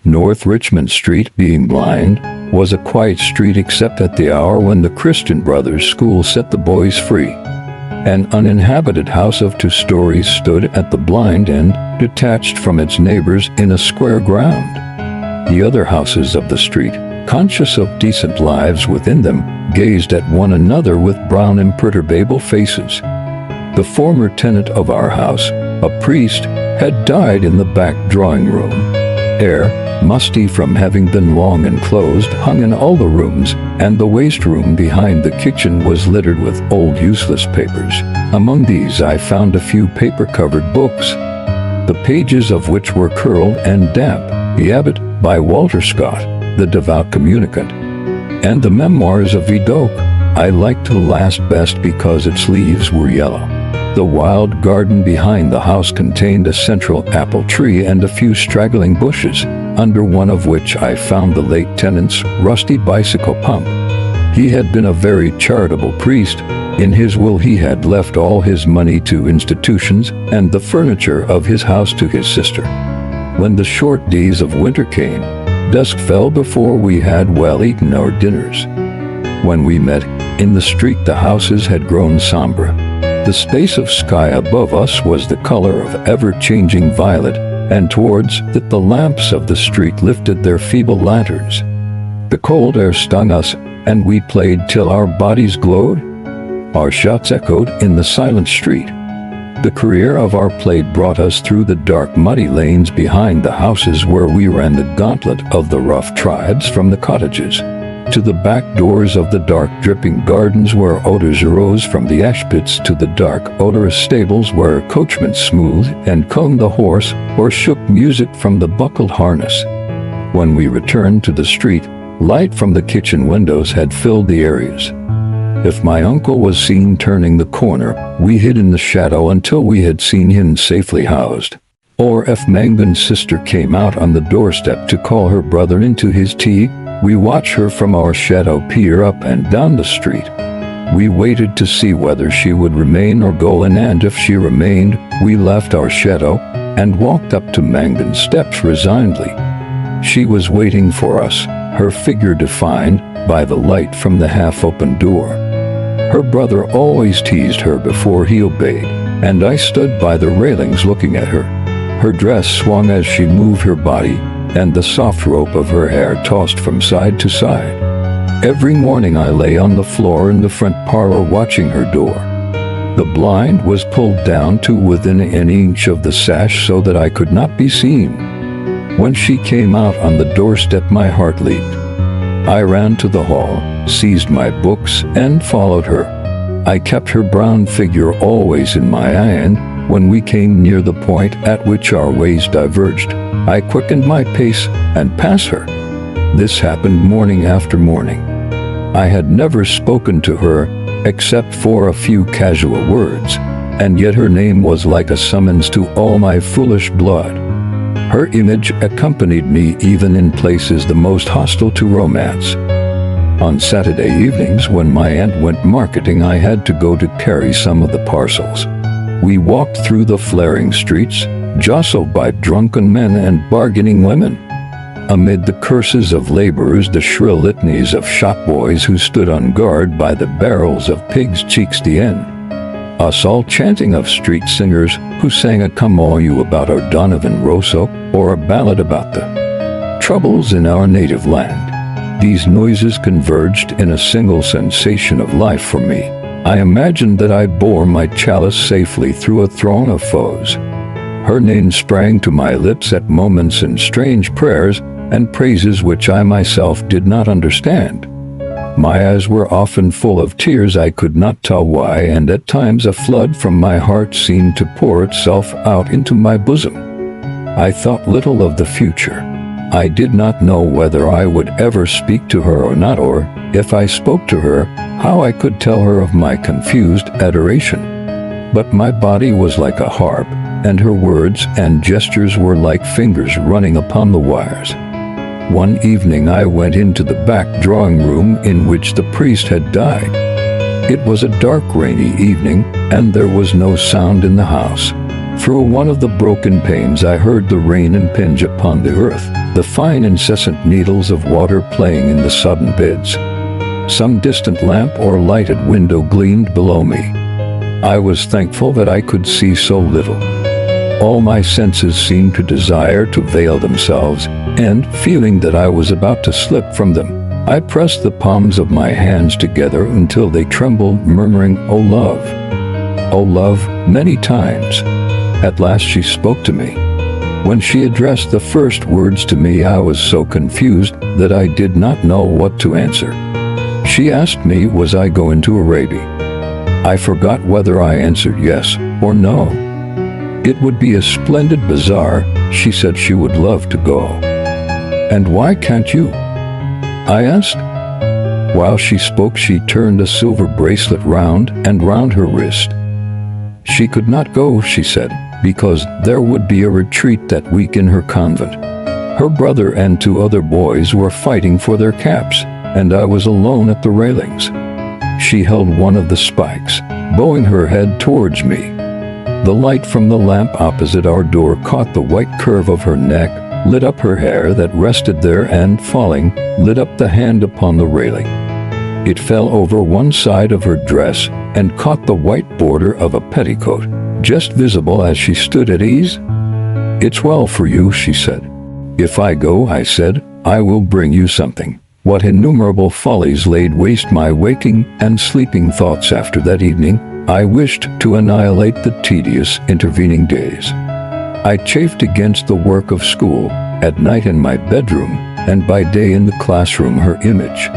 North Richmond Street, being blind, was a quiet street except at the hour when the Christian Brothers School set the boys free. An uninhabited house of 2 stories stood at the blind end, detached from its neighbors in a square ground. The other houses of the street, conscious of decent lives within them, gazed at one another with brown imperturbable faces. The former tenant of our house, a priest, had died in the back drawing room. Air, musty from having been long enclosed, hung in all the rooms, and the waste room behind the kitchen was littered with old useless papers. Among these I found a few paper-covered books, the pages of which were curled and damp: The Abbot, by Walter Scott, the devout communicant, and the Memoirs of Vidocq. I liked the last best because its leaves were yellow. The wild garden behind the house contained a central apple tree and a few straggling bushes, under one of which I found the late tenant's rusty bicycle pump. He had been a very charitable priest. In his will he had left all his money to institutions and the furniture of his house to his sister. When the short days of winter came, dusk fell before we had well eaten our dinners. When we met in the street, the houses had grown somber. The space of sky above us was the color of ever-changing violet, and towards it the lamps of the street lifted their feeble lanterns. The cold air stung us, and we played till our bodies glowed. Our shots echoed in the silent street. The career of our play brought us through the dark, muddy lanes behind the houses, where we ran the gauntlet of the rough tribes from the cottages to the back doors of the dark, dripping gardens where odors arose from the ash pits, to the dark, odorous stables where coachmen smoothed and combed the horse or shook music from the buckled harness. When we returned to the street, light from the kitchen windows had filled the areas. If my uncle was seen turning the corner, we hid in the shadow until we had seen him safely housed. Or if Mangan's sister came out on the doorstep to call her brother into his tea, we watched her from our shadow peer up and down the street. We waited to see whether she would remain or go in, and if she remained, we left our shadow and walked up to Mangan's steps resignedly. She was waiting for us, her figure defined by the light from the half-open door. Her brother always teased her before he obeyed, and I stood by the railings looking at her. Her dress swung as she moved her body, and the soft rope of her hair tossed from side to side. Every morning I lay on the floor in the front parlor watching her door. The blind was pulled down to within an inch of the sash so that I could not be seen. When she came out on the doorstep, my heart leaped. I ran to the hall, seized my books, and followed her. I kept her brown figure always in my eye, and when we came near the point at which our ways diverged, I quickened my pace and passed her. This happened morning after morning. I had never spoken to her except for a few casual words, and yet her name was like a summons to all my foolish blood. Her image accompanied me even in places the most hostile to romance. On Saturday evenings, when my aunt went marketing, I had to go to carry some of the parcels. We walked through the flaring streets, jostled by drunken men and bargaining women. Amid the curses of laborers, the shrill litanies of shop boys who stood on guard by the barrels of pigs' cheeks d'Yen. Us all chanting of street singers who sang a come all you about our Donovan Rosso, or a ballad about the troubles in our native land. These noises converged in a single sensation of life for me. I imagined that I bore my chalice safely through a throng of foes. Her name sprang to my lips at moments in strange prayers and praises which I myself did not understand. My eyes were often full of tears, I could not tell why, and at times a flood from my heart seemed to pour itself out into my bosom. I thought little of the future. I did not know whether I would ever speak to her or not, or, if I spoke to her, how I could tell her of my confused adoration. But my body was like a harp, and her words and gestures were like fingers running upon the wires. One evening I went into the back drawing room in which the priest had died. It was a dark, rainy evening, and there was no sound in the house. Through one of the broken panes I heard the rain impinge upon the earth. the fine incessant needles of water playing in the sodden beds. Some distant lamp or lighted window gleamed below me. I was thankful that I could see so little. All my senses seemed to desire to veil themselves, and, feeling that I was about to slip from them, I pressed the palms of my hands together until they trembled, murmuring, "Oh love," many times. At last she spoke to me. When she addressed the first words to me, I was so confused that I did not know what to answer. She asked me, was I going to Araby? I forgot whether I answered yes or no. It would be a splendid bazaar. She said she would love to go. "And why can't you?" I asked. While she spoke, she turned a silver bracelet round and round her wrist. She could not go, she said, because there would be a retreat that week in her convent. Her brother and 2 other boys were fighting for their caps, and I was alone at the railings. She held one of the spikes, bowing her head towards me. The light from the lamp opposite our door caught the white curve of her neck, lit up her hair that rested there, and, falling, lit up the hand upon the railing. It fell over one side of her dress and caught the white border of a petticoat, just visible as she stood at ease. "It's well for you," she said. "If I go," I said, "I will bring you something." What innumerable follies laid waste my waking and sleeping thoughts after that evening! I wished to annihilate the tedious intervening days. I chafed against the work of school, at night in my bedroom, and by day in the classroom. Her image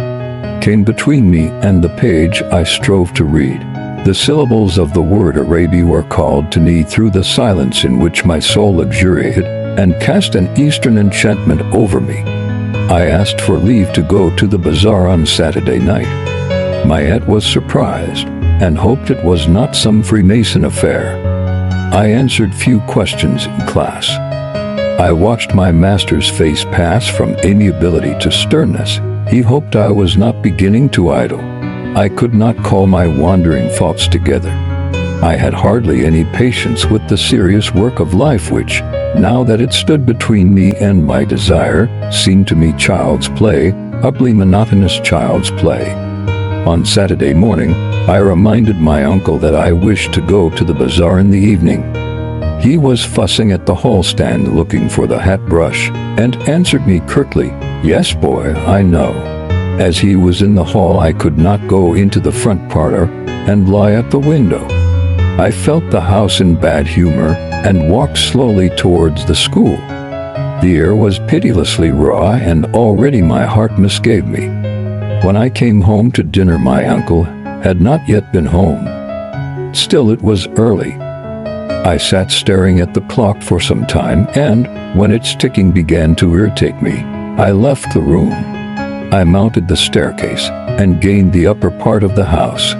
came between me and the page I strove to read. The syllables of the word Araby were called to me through the silence in which my soul luxuriated, and cast an Eastern enchantment over me. I asked for leave to go to the bazaar on Saturday night. My aunt was surprised, and hoped it was not some Freemason affair. I answered few questions in class. I watched my master's face pass from amiability to sternness. He hoped I was not beginning to idle. I could not call my wandering thoughts together. I had hardly any patience with the serious work of life which, now that it stood between me and my desire, seemed to me child's play, ugly monotonous child's play. On Saturday morning, I reminded my uncle that I wished to go to the bazaar in the evening. He was fussing at the hall stand looking for the hat brush, and answered me curtly, "Yes, boy, I know." As he was in the hall, I could not go into the front parlor and lie at the window. I felt the house in bad humor and walked slowly towards the school. The air was pitilessly raw, and already my heart misgave me. When I came home to dinner, my uncle had not yet been home. Still, it was early. I sat staring at the clock for some time, and, when its ticking began to irritate me, I left the room. I mounted the staircase and gained the upper part of the house.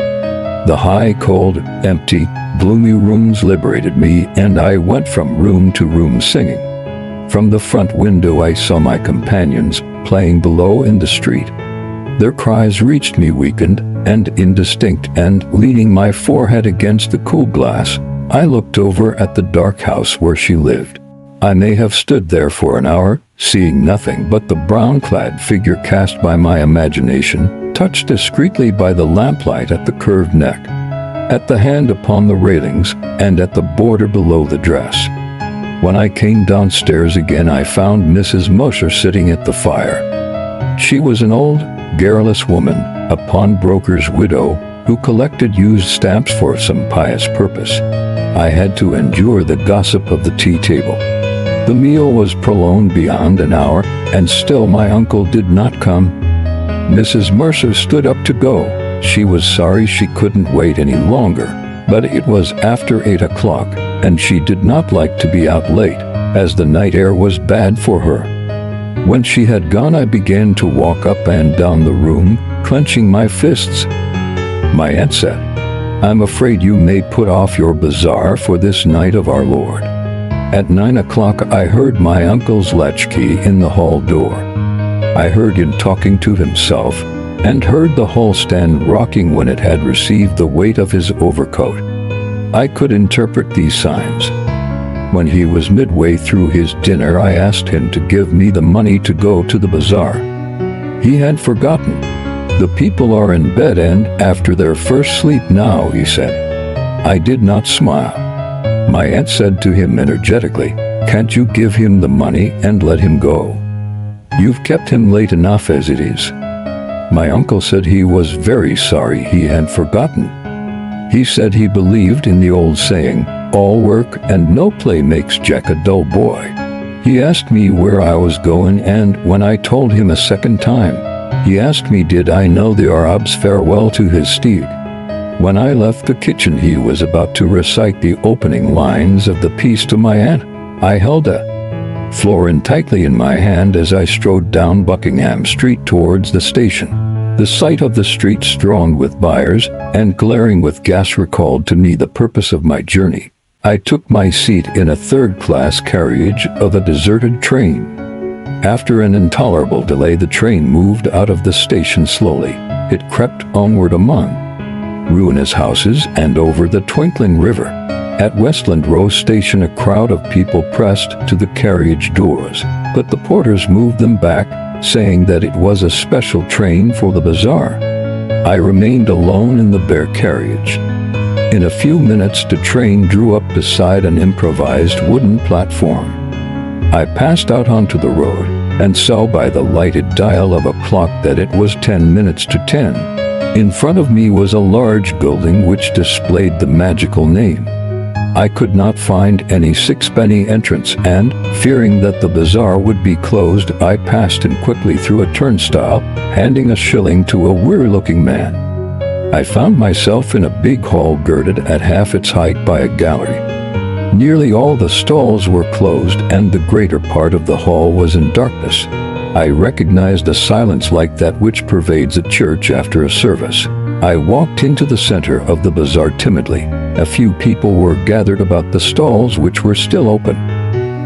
The high, cold, empty, gloomy rooms liberated me, and I went from room to room singing. From the front window I saw my companions playing below in the street. Their cries reached me weakened and indistinct, and, leaning my forehead against the cool glass, I looked over at the dark house where she lived. I may have stood there for an hour, seeing nothing but the brown-clad figure cast by my imagination, touched discreetly by the lamplight at the curved neck, at the hand upon the railings, and at the border below the dress. When I came downstairs again, I found Mrs. Mercer sitting at the fire. She was an old, garrulous woman, a pawnbroker's widow, who collected used stamps for some pious purpose. I had to endure the gossip of the tea table. The meal was prolonged beyond an hour, and still my uncle did not come. Mrs. Mercer stood up to go. She was sorry she couldn't wait any longer, but it was after 8 o'clock, and she did not like to be out late, as the night air was bad for her. When she had gone, I began to walk up and down the room, clenching my fists. My aunt said, "I'm afraid you may put off your bazaar for this night of our Lord." At 9 o'clock I heard my uncle's latchkey in the hall door. I heard him talking to himself, and heard the hall stand rocking when it had received the weight of his overcoat. I could interpret these signs. When he was midway through his dinner, I asked him to give me the money to go to the bazaar. He had forgotten. The people are in bed and after their first sleep now, he said. I did not smile. My aunt said to him energetically, "Can't you give him the money and let him go? You've kept him late enough as it is." My uncle said he was very sorry he had forgotten. He said he believed in the old saying, "All work and no play makes Jack a dull boy." He asked me where I was going, and when I told him a second time, he asked me did I know the Arab's farewell to his steed. When I left the kitchen, he was about to recite the opening lines of the piece to my aunt. I held a florin tightly in my hand as I strode down Buckingham Street towards the station. The sight of the street strewn with buyers and glaring with gas recalled to me the purpose of my journey. I took my seat in a third-class carriage of a deserted train. After an intolerable delay, the train moved out of the station slowly. It crept onward among ruinous houses and over the twinkling river. At Westland Row Station, a crowd of people pressed to the carriage doors, but the porters moved them back, saying that it was a special train for the bazaar. I remained alone in the bare carriage. In a few minutes, the train drew up beside an improvised wooden platform. I passed out onto the road and saw by the lighted dial of a clock that it was 10 minutes to 10. In front of me was a large building which displayed the magical name. I could not find any sixpenny entrance, and, fearing that the bazaar would be closed, I passed in quickly through a turnstile, handing a shilling to a weary-looking man. I found myself in a big hall girded at half its height by a gallery. Nearly all the stalls were closed, and the greater part of the hall was in darkness. I recognized a silence like that which pervades a church after a service. I walked into the center of the bazaar timidly. A few people were gathered about the stalls which were still open.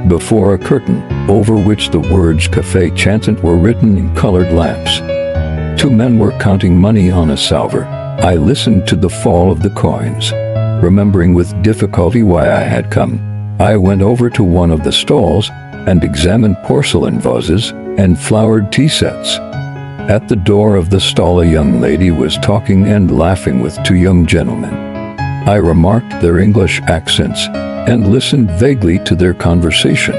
Before a curtain, over which the words "Café Chantant" were written in colored lamps. Two men were counting money on a salver. I listened to the fall of the coins. Remembering with difficulty why I had come, I went over to one of the stalls and examined porcelain vases and flowered tea sets. At the door of the stall, a young lady was talking and laughing with two young gentlemen. I remarked their English accents and listened vaguely to their conversation.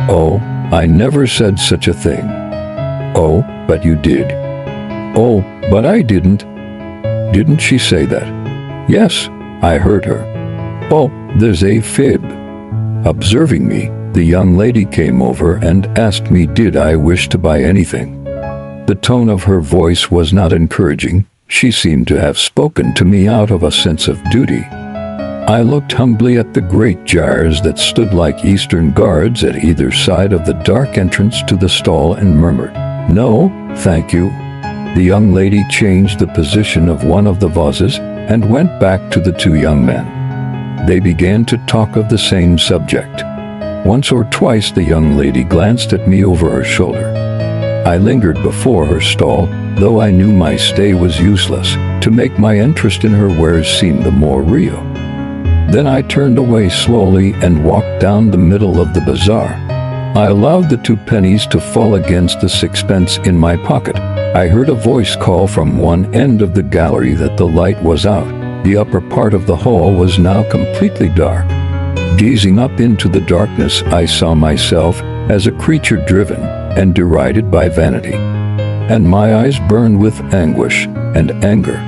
"Oh, I never said such a thing." "Oh, but you did." "Oh, but I didn't." "Didn't she say that?" "Yes, I heard her." "Oh, there's a fib." Observing me, the young lady came over and asked me did I wish to buy anything. The tone of her voice was not encouraging. She seemed to have spoken to me out of a sense of duty. I looked humbly at the great jars that stood like Eastern guards at either side of the dark entrance to the stall and murmured, "No, thank you." The young lady changed the position of one of the vases and went back to the two young men. They began to talk of the same subject. Once or twice the young lady glanced at me over her shoulder. I lingered before her stall, though I knew my stay was useless, to make my interest in her wares seem the more real. Then I turned away slowly and walked down the middle of the bazaar. I allowed the 2 pennies to fall against the 6pence in my pocket. I heard a voice call from one end of the gallery that the light was out. The upper part of the hall was now completely dark. Gazing up into the darkness, I saw myself as a creature driven and derided by vanity, and my eyes burned with anguish and anger.